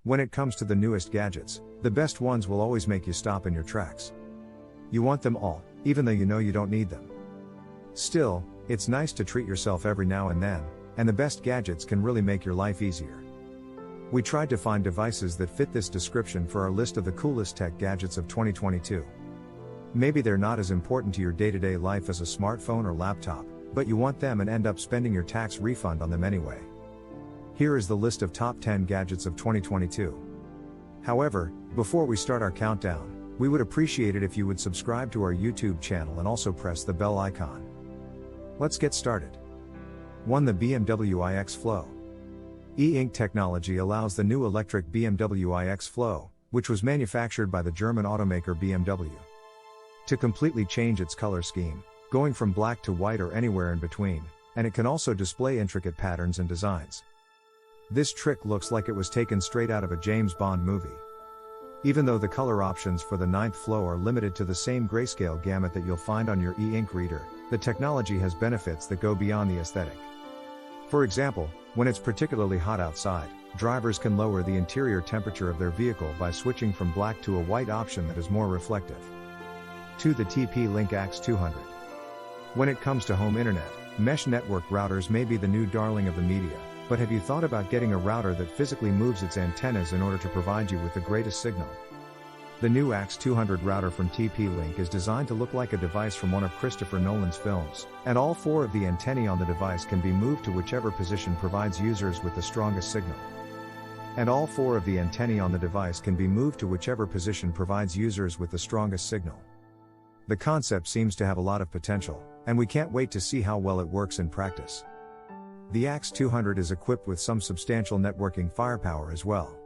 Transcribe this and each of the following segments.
When it comes to the newest gadgets, the best ones will always make you stop in your tracks. You want them all, even though you know you don't need them. Still, it's nice to treat yourself every now and then, and the best gadgets can really make your life easier. We tried to find devices that fit this description for our list of the coolest tech gadgets of 2022. Maybe they're not as important to your day-to-day life as a smartphone or laptop, but you want them and end up spending your tax refund on them anyway. Here is the list of top 10 gadgets of 2022. However, before we start our countdown, we would appreciate it if you would subscribe to our YouTube channel and also press the bell icon. Let's get started. 1. The BMW iX Flow. E-ink technology allows the new electric BMW iX Flow, which was manufactured by the German automaker BMW, to completely change its color scheme, going from black to white or anywhere in between, and it can also display intricate patterns and designs. This trick looks like it was taken straight out of a James Bond movie. Even though the color options for the 9th Flow are limited to the same grayscale gamut that you'll find on your e-ink reader, the technology has benefits that go beyond the aesthetic. For example, when it's particularly hot outside, drivers can lower the interior temperature of their vehicle by switching from black to a white option that is more reflective. 2. The TP-Link AX200. When it comes to home internet, mesh network routers may be the new darling of the media, but have you thought about getting a router that physically moves its antennas in order to provide you with the greatest signal? The new AX200 router from TP-Link is designed to look like a device from one of Christopher Nolan's films, and all four of the antennae on the device can be moved to whichever position provides users with the strongest signal. And all four of the antennae on the device can be moved to whichever position provides users with the strongest signal. The concept seems to have a lot of potential, and we can't wait to see how well it works in practice. The AX200 is equipped with some substantial networking firepower as well.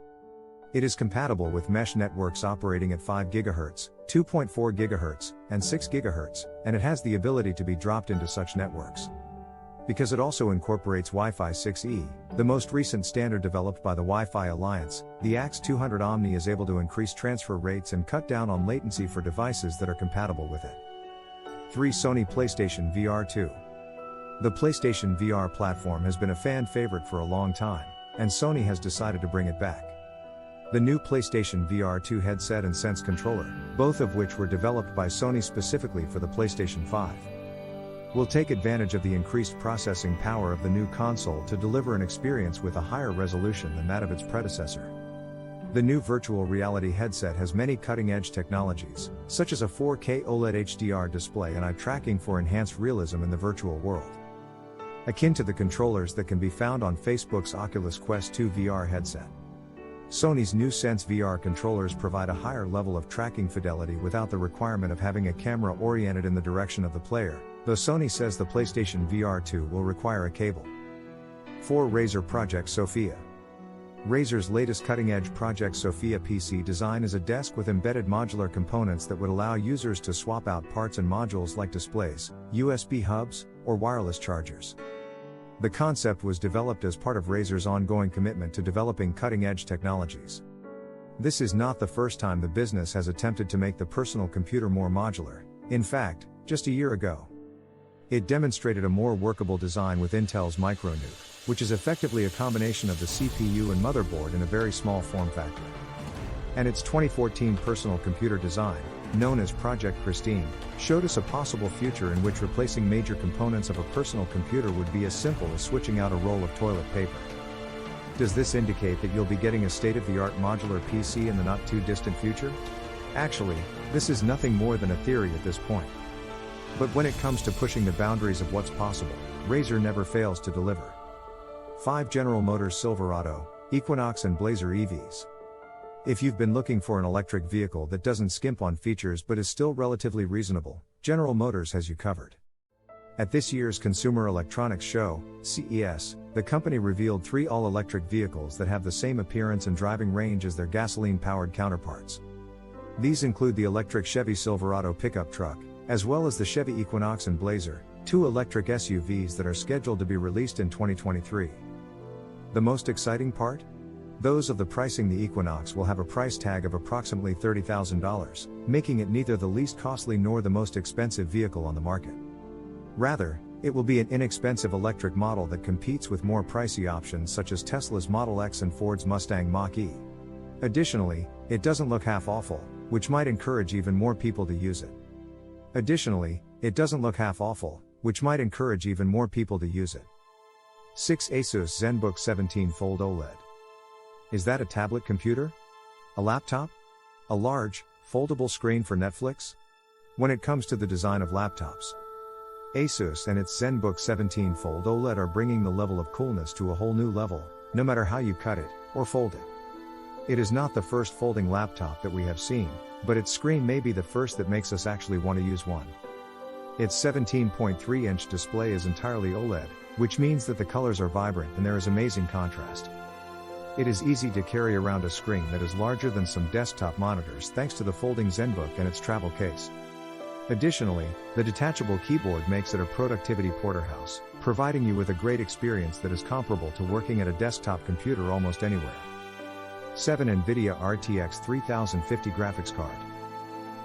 It is compatible with mesh networks operating at 5 GHz, 2.4 GHz, and 6 GHz, and it has the ability to be dropped into such networks. Because it also incorporates Wi-Fi 6E, the most recent standard developed by the Wi-Fi Alliance, the AX200 Omni is able to increase transfer rates and cut down on latency for devices that are compatible with it. 3. Sony PlayStation VR 2. The PlayStation VR platform has been a fan favorite for a long time, and Sony has decided to bring it back. The new PlayStation VR 2 headset and Sense controller, both of which were developed by Sony specifically for the PlayStation 5, will take advantage of the increased processing power of the new console to deliver an experience with a higher resolution than that of its predecessor. The new virtual reality headset has many cutting-edge technologies, such as a 4K OLED HDR display and eye tracking for enhanced realism in the virtual world, akin to the controllers that can be found on Facebook's Oculus Quest 2 VR headset. Sony's new Sense VR controllers provide a higher level of tracking fidelity without the requirement of having a camera oriented in the direction of the player, though Sony says the PlayStation VR 2 will require a cable. 4. Razer Project Sophia. Razer's latest cutting-edge Project Sophia PC design is a desk with embedded modular components that would allow users to swap out parts and modules like displays, USB hubs, or wireless chargers. The concept was developed as part of Razer's ongoing commitment to developing cutting-edge technologies. This is not the first time the business has attempted to make the personal computer more modular. In fact, just a year ago, it demonstrated a more workable design with Intel's MicroNUC, which is effectively a combination of the CPU and motherboard in a very small form factor. And its 2014 personal computer design, known as Project Christine, showed us a possible future in which replacing major components of a personal computer would be as simple as switching out a roll of toilet paper. Does this indicate that you'll be getting a state-of-the-art modular PC in the not-too-distant future? Actually, this is nothing more than a theory at this point. But when it comes to pushing the boundaries of what's possible, Razer never fails to deliver. 5. General Motors Silverado, Equinox and Blazer EVs. If you've been looking for an electric vehicle that doesn't skimp on features but is still relatively reasonable, General Motors has you covered. At this year's Consumer Electronics Show, CES, the company revealed 3 all-electric vehicles that have the same appearance and driving range as their gasoline-powered counterparts. These include the electric Chevy Silverado pickup truck, as well as the Chevy Equinox and Blazer, 2 electric SUVs that are scheduled to be released in 2023. The most exciting part? Those of the pricing. The Equinox will have a price tag of approximately $30,000, making it neither the least costly nor the most expensive vehicle on the market. Rather, it will be an inexpensive electric model that competes with more pricey options such as Tesla's Model X and Ford's Mustang Mach-E. Additionally, it doesn't look half awful, which might encourage even more people to use it. 6. Asus ZenBook 17 Fold OLED. Is that a tablet computer? A laptop? A large, foldable screen for Netflix? When it comes to the design of laptops, Asus and its ZenBook 17 Fold OLED are bringing the level of coolness to a whole new level, no matter how you cut it, or fold it. It is not the first folding laptop that we have seen, but its screen may be the first that makes us actually want to use one. Its 17.3-inch display is entirely OLED, which means that the colors are vibrant and there is amazing contrast. It is easy to carry around a screen that is larger than some desktop monitors thanks to the folding ZenBook and its travel case. Additionally, the detachable keyboard makes it a productivity porterhouse, providing you with a great experience that is comparable to working at a desktop computer almost anywhere. 7. NVIDIA RTX 3050 Graphics Card.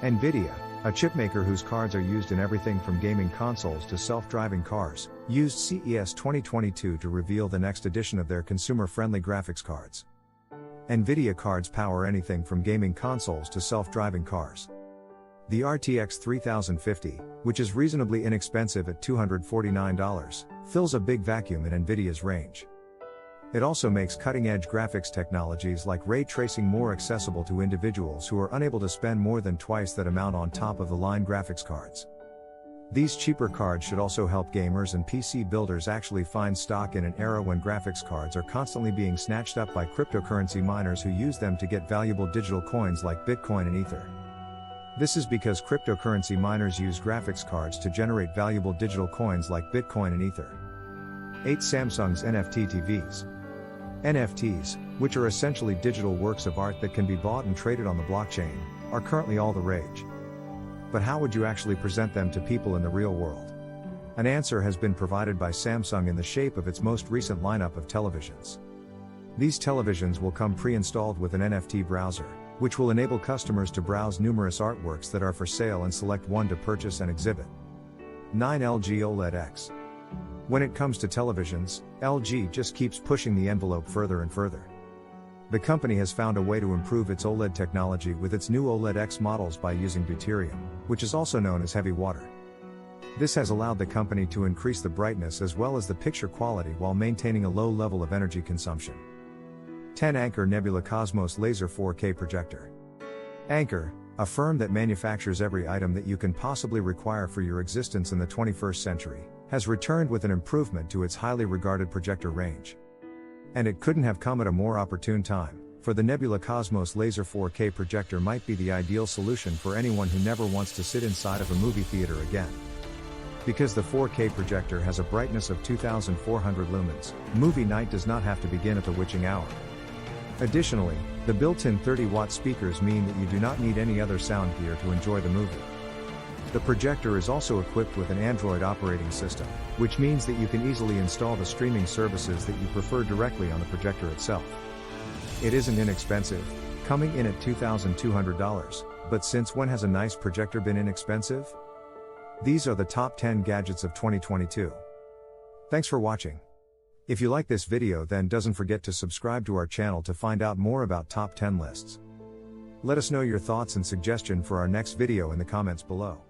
NVIDIA, a chipmaker whose cards are used in everything from gaming consoles to self-driving cars, used CES 2022 to reveal the next edition of their consumer-friendly graphics cards. NVIDIA cards power anything from gaming consoles to self-driving cars. The RTX 3050, which is reasonably inexpensive at $249, fills a big vacuum in NVIDIA's range. It also makes cutting-edge graphics technologies like ray tracing more accessible to individuals who are unable to spend more than twice that amount on top-of-the-line graphics cards. These cheaper cards should also help gamers and PC builders actually find stock in an era when graphics cards are constantly being snatched up by cryptocurrency miners who use them to get valuable digital coins like Bitcoin and Ether. This is because cryptocurrency miners use graphics cards to generate valuable digital coins like Bitcoin and Ether. 8. Samsung's NFT TVs. NFTs, which are essentially digital works of art that can be bought and traded on the blockchain, are currently all the rage. But how would you actually present them to people in the real world? An answer has been provided by Samsung in the shape of its most recent lineup of televisions. These televisions will come pre-installed with an NFT browser, which will enable customers to browse numerous artworks that are for sale and select one to purchase and exhibit. 9. LG OLED X. When it comes to televisions, LG just keeps pushing the envelope further and further. The company has found a way to improve its OLED technology with its new OLED X models by using deuterium, which is also known as heavy water. This has allowed the company to increase the brightness as well as the picture quality while maintaining a low level of energy consumption. 10. Anker Nebula Cosmos Laser 4K Projector. Anker, a firm that manufactures every item that you can possibly require for your existence in the 21st century, has returned with an improvement to its highly regarded projector range. And it couldn't have come at a more opportune time, for the Nebula Cosmos Laser 4K projector might be the ideal solution for anyone who never wants to sit inside of a movie theater again. Because the 4K projector has a brightness of 2400 lumens, movie night does not have to begin at the witching hour. Additionally, the built-in 30-watt speakers mean that you do not need any other sound gear to enjoy the movie. The projector is also equipped with an Android operating system, which means that you can easily install the streaming services that you prefer directly on the projector itself. It isn't inexpensive, coming in at $2,200, but since when has a nice projector been inexpensive? These are the top 10 gadgets of 2022. Thanks for watching. If you like this video, then don't forget to subscribe to our channel to find out more about top 10 lists. Let us know your thoughts and suggestion for our next video in the comments below.